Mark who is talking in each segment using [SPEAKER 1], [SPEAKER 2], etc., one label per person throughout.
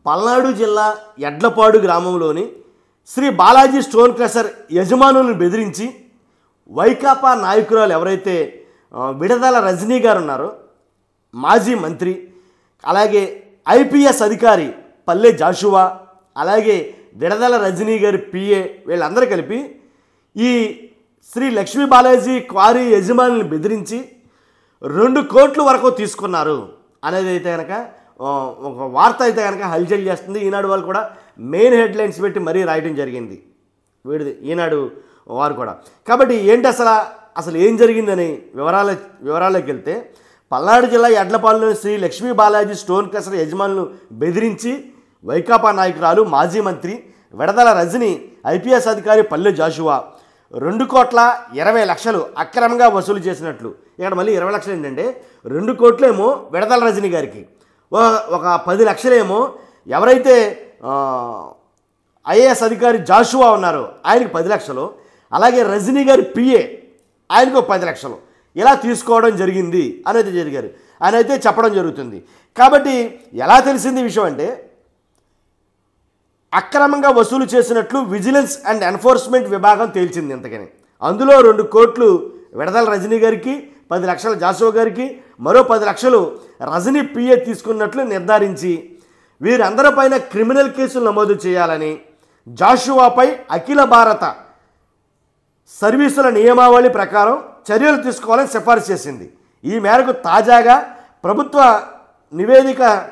[SPEAKER 1] పల్నాడు జిల్లా ఎడ్లపాడు గ్రామంలోని Shri Balaji stone crusher యజమానులను బెదిరించి వైకాపా నాయకురాలు ఎవరైతే విడదల రజనీ గారు ఉన్నారో, మాజీ మంత్రి, అలాగే ఐపీఎస్ అధికారి పల్లె జాషువా, అలాగే విడదల రజనీ గారి పిఏ, వీళ్ళందరూ కలిపి ఈ శ్రీ లక్ష్మీ బాలాజీ క్వారీ యజమానులను బెదిరించి 2 కోట్ల వరకు తీసుకున్నారు అనేది అయితే కనుక ఒక వార్త అయితే కనుక హల్చల్ చేస్తుంది. ఈనాడు వాళ్ళు కూడా మెయిన్ హెడ్లైన్స్ పెట్టి మరీ రాయడం జరిగింది, వీడిది ఈనాడు వారు కూడా. కాబట్టి ఏంటి అసలు ఏం జరిగిందని వివరాల్లోకి వెళ్తే, పల్నాడు జిల్లా ఎడ్లపాడులోని శ్రీ లక్ష్మీ బాలాజీ స్టోన్ క్రషర్ యజమానులను బెదిరించి వైకాపా నాయకురాలు మాజీ మంత్రి విడదల రజని, ఐపీఎస్ అధికారి పల్లె జాషువా 2,20,00,000 అక్రమంగా వసూలు చేసినట్లు. ఇక్కడ మళ్ళీ 20 లక్షలు ఏంటంటే 2 కోట్లేమో విడదల రజని గారికి, ఒక 10 లక్షలేమో ఎవరైతే ఐఏఎస్ అధికారి జాషువా ఉన్నారో ఆయనకి 10 లక్షలు, అలాగే రజనీ గారి పిఏ ఆయనకు 10 లక్షలు ఇలా తీసుకోవడం జరిగింది అనేది ఆయన అయితే చెప్పడం జరుగుతుంది. కాబట్టి ఎలా తెలిసింది ఈ విషయం అంటే, అక్రమంగా వసూలు చేసినట్లు విజిలెన్స్ అండ్ ఎన్ఫోర్స్మెంట్ విభాగం తేల్చింది. ఇంతకని అందులో 2 కోట్లు విడదల రజనీ గారికి, 10 లక్షలు జాషువా గారికి, మరో 10 లక్షలు రజనీ పిఏ తీసుకున్నట్లు నిర్ధారించి వీరందరిపైన క్రిమినల్ కేసులు నమోదు చేయాలని జాషువాపై అఖిల భారత సర్వీసుల నియమావళి ప్రకారం చర్యలు తీసుకోవాలని సిఫార్సు చేసింది. ఈ మేరకు తాజాగా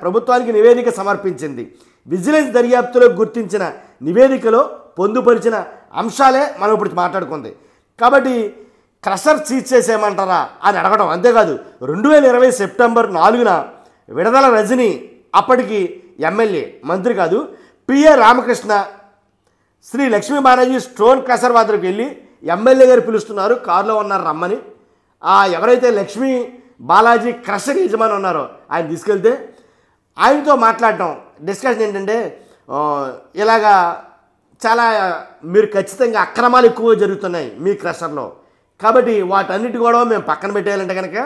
[SPEAKER 1] ప్రభుత్వానికి నివేదిక సమర్పించింది. విజిలెన్స్ దర్యాప్తులో గుర్తించిన నివేదికలో పొందుపరిచిన అంశాలే మనం ఇప్పుడు మాట్లాడుకుంది. కాబట్టి క్రషర్ సీజ్ చేసేయమంటారా అని అడగడం. అంతేకాదు 2020 సెప్టెంబర్ 4న విడదల రజని, అప్పటికి ఎమ్మెల్యే, మంత్రి కాదు, PA Ramakrishna Sri Lakshmi Balaji stone crusher వద్దకు వెళ్ళి ఎమ్మెల్యే గారు పిలుస్తున్నారు, కారులో ఉన్నారు రమ్మని. ఎవరైతే లక్ష్మీ బాలాజీ క్రషర్ యజమాని ఉన్నారో ఆయన తీసుకెళ్తే ఆయనతో మాట్లాడటం, డిస్కషన్ ఏంటంటే, ఇలాగా చాలా మీరు ఖచ్చితంగా అక్రమాలు ఎక్కువ జరుగుతున్నాయి మీ క్రషర్లో, కాబట్టి వాటన్నిటి కూడా మేము పక్కన పెట్టేయాలంటే కనుక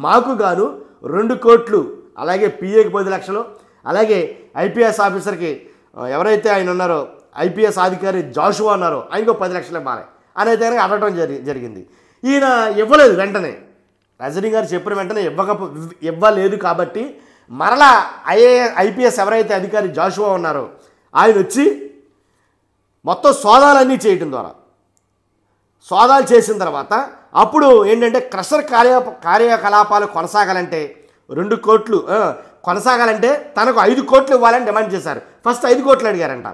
[SPEAKER 1] మాకు గాను 2 కోట్లు, అలాగే పిఏకి 10 లక్షలు, అలాగే ఐపీఎస్ ఆఫీసర్కి ఎవరైతే ఆయన ఉన్నారో ఐపీఎస్ అధికారి జాషువా ఉన్నారో ఆయనకు 10 లక్షలు ఇవ్వాలి అనేది కనుక అడగడం జరిగింది. ఈయన ఇవ్వలేదు. వెంటనే రజనీ గారు చెప్పిన వెంటనే ఇవ్వలేదు. కాబట్టి మరలా ఐపీఎస్ ఎవరైతే అధికారి జాషువా ఉన్నారో ఆయన వచ్చి మొత్తం సోదాలన్నీ చేయటం ద్వారా, సోదాలు చేసిన తర్వాత అప్పుడు ఏంటంటే క్రషర్ కార్యకలాపాలు కొనసాగాలంటే 2 కోట్లు కొనసాగాలంటే తనకు 5 కోట్లు ఇవ్వాలని డిమాండ్ చేశారు. ఫస్ట్ 5 కోట్లు అడిగారంట.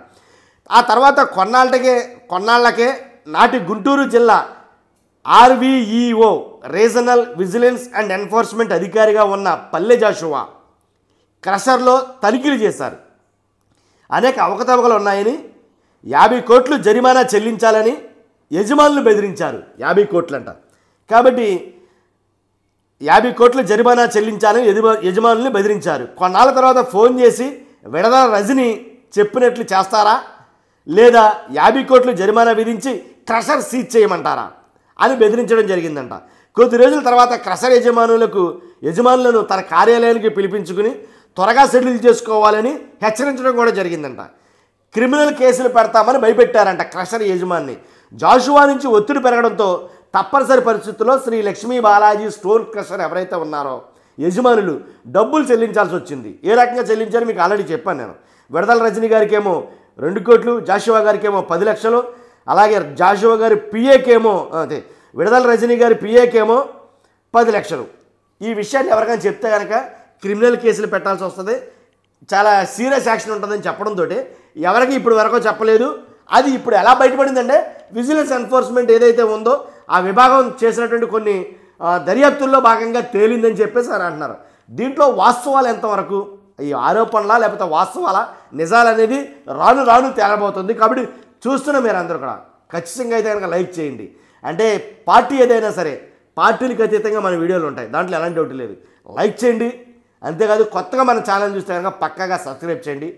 [SPEAKER 1] ఆ తర్వాత కొన్నాళ్ళకే నాటి గుంటూరు జిల్లా ఆర్వీఈఓ రీజనల్ విజిలెన్స్ అండ్ ఎన్ఫోర్స్మెంట్ అధికారిగా ఉన్న పల్లె జాషువా క్రషర్లో తనిఖీలు చేశారు. అనేక అవకతవకలు ఉన్నాయని 50 కోట్లు జరిమానా చెల్లించాలని యజమానులు బెదిరించారు. 50 కోట్లంట. కాబట్టి 50 కోట్ల జరిమానా చెల్లించాలని యజమానుల్ని బెదిరించారు. కొన్నాళ్ళ తర్వాత ఫోన్ చేసి విడదల రజని చెప్పినట్లు చేస్తారా, లేదా 50 కోట్లు జరిమానా విధించి క్రషర్ సీజ్ చేయమంటారా అని బెదిరించడం జరిగిందంట. కొద్ది రోజుల తర్వాత క్రషర్ యజమానులను తన కార్యాలయానికి పిలిపించుకుని త్వరగా సెటిల్ చేసుకోవాలని హెచ్చరించడం కూడా జరిగిందంట. క్రిమినల్ కేసులు పెడతామని భయపెట్టారంట క్రషర్ యజమాని. జాషువా నుంచి ఒత్తిడి పెరగడంతో తప్పనిసరి పరిస్థితుల్లో శ్రీ లక్ష్మీ బాలాజీ స్టోన్ క్రషర్ ఎవరైతే ఉన్నారో యజమానులు డబ్బులు చెల్లించాల్సి వచ్చింది. ఏ రకంగా చెల్లించారో మీకు ఆల్రెడీ చెప్పాను నేను. విడదల రజనీ గారికేమో 2 కోట్లు, జాషువా గారికేమో 10 లక్షలు, అలాగే జాషువా గారి పిఏకేమో విడదల రజనీ గారి పిఏకేమో 10 లక్షలు. ఈ విషయాన్ని ఎవరికైనా చెప్తే కనుక క్రిమినల్ కేసులు పెట్టాల్సి వస్తుంది, చాలా సీరియస్ యాక్షన్ ఉంటుందని చెప్పడంతో ఎవరికి ఇప్పుడు వరకు చెప్పలేదు. అది ఇప్పుడు ఎలా బయటపడిందంటే, విజిలెన్స్ ఎన్ఫోర్స్మెంట్ ఏదైతే ఉందో ఆ విభాగం చేసినటువంటి కొన్ని దర్యాప్తుల్లో భాగంగా తేలిందని చెప్పేసి అని అంటున్నారు. దీంట్లో వాస్తవాలు ఎంతవరకు, ఈ ఆరోపణలా లేకపోతే వాస్తవాలా, నిజాలనేది రాను తేలబోతుంది. కాబట్టి చూస్తున్న మీరు అందరూ కూడా ఖచ్చితంగా అయితే కనుక లైక్ చేయండి. అంటే పార్టీ ఏదైనా సరే పార్టీలకు అతీతంగా మన వీడియోలు ఉంటాయి, దాంట్లో ఎలాంటి డౌట్ లేదు. లైక్ చేయండి. అంతేకాదు కొత్తగా మన ఛానల్ చూస్తే కనుక పక్కాగా సబ్స్క్రైబ్ చేయండి.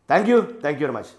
[SPEAKER 1] Thank you very much.